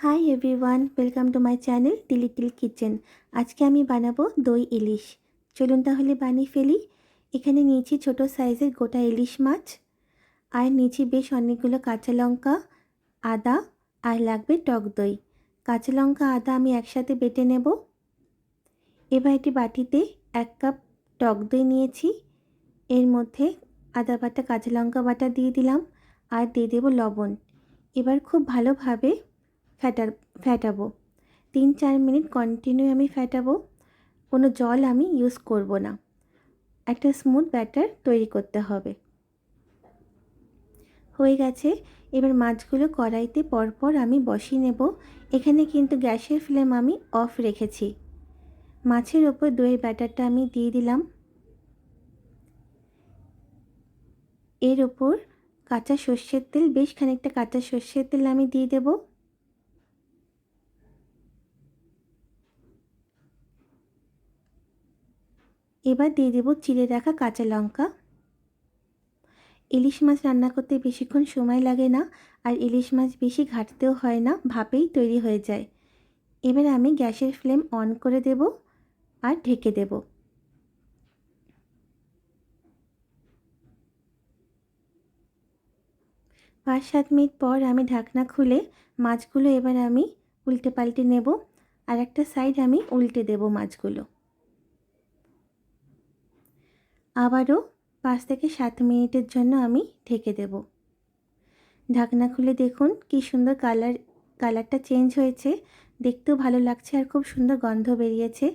Hi everyone, welcome to my channel the little kitchen. আজকে আমি বানাবো দই ইলিশ। চলুন তাহলে বানিয়ে ফেলি। এখানে নিয়েছি ছোট সাইজের গোটা ইলিশ মাছ, আর নিয়েছি বেশ অনেকগুলো কাঁচা লঙ্কা, আদা, আর লাগবে টক দই। কাঁচা লঙ্কা আদা আমি একসাথে বেটে নেব। এবার একটি বাটিতে 1 কাপ টক দই নিয়েছি। এর মধ্যে আদা বাটা, কাঁচা লঙ্কা বাটা দিয়ে দিলাম, আর দিয়ে দেবো লবণ। এবার খুব ভালোভাবে ফ্যাটাবো। 3-4 মিনিট কন্টিনিউ আমি ফ্যাটাবো। কোনো জল আমি ইউজ করব না। একটা স্মুথ ব্যাটার তৈরি করতে হবে। হয়ে গেছে। এবার মাছগুলো কড়াইতে পরপর আমি বসিয়ে নেব। এখানে কিন্তু গ্যাসের ফ্লেম আমি অফ রেখেছি। মাছের ওপর দইয়ের ব্যাটারটা আমি দিয়ে দিলাম। এর ওপর কাঁচা সর্ষের তেল, বেশ খানিকটা কাঁচা সর্ষের তেল আমি দিয়ে দেব। এবার দিয়ে দেব চিড়ে রাখা কাঁচা লঙ্কা। ইলিশ মাছ রান্না করতে বেশিক্ষণ সময় লাগে না, আর ইলিশ মাছ বেশি ঘাঁটতেও হয় না, ভাপেই তৈরি হয়ে যায়। এবার আমি গ্যাসের ফ্লেম অন করে দেব আর ঢেকে দেব। 5-7 মিনিট পর আমি ঢাকনা খুলে মাছগুলো এবার আমি উল্টে পাল্টে নেব। আর একটা সাইড আমি উল্টে দেব মাছগুলো। আবারও 5 থেকে 7 মিনিটের জন্য আমি ঢেকে দেব। ঢাকনা খুলে দেখুন কি সুন্দর কালারটা চেঞ্জ হয়েছে। দেখতেও ভালো লাগছে, আর খুব সুন্দর গন্ধ বেরিয়েছে।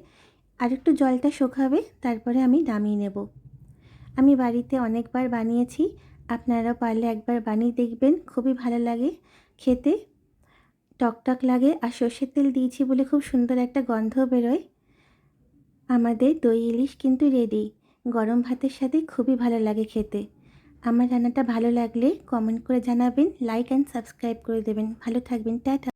আর একটু জলটা শুকাবে, তারপরে আমি নামিয়ে নেব। আমি বাড়িতে অনেকবার বানিয়েছি, আপনারা পারলে একবার বানিয়ে দেখবেন। খুবই ভালো লাগে খেতে, টকটক লাগে, আর সর্ষের তেল দিয়েছি বলে খুব সুন্দর একটা গন্ধ বেরোয়। আমাদের দই ইলিশ কিন্তু রেডি। গরম ভাতের সাথে খুবই ভালো লাগে খেতে। আমার রান্নাটা ভালো লাগলে কমেন্ট করে জানাবেন, লাইক অ্যান্ড সাবস্ক্রাইব করে দেবেন। ভালো থাকবেন, টাটা।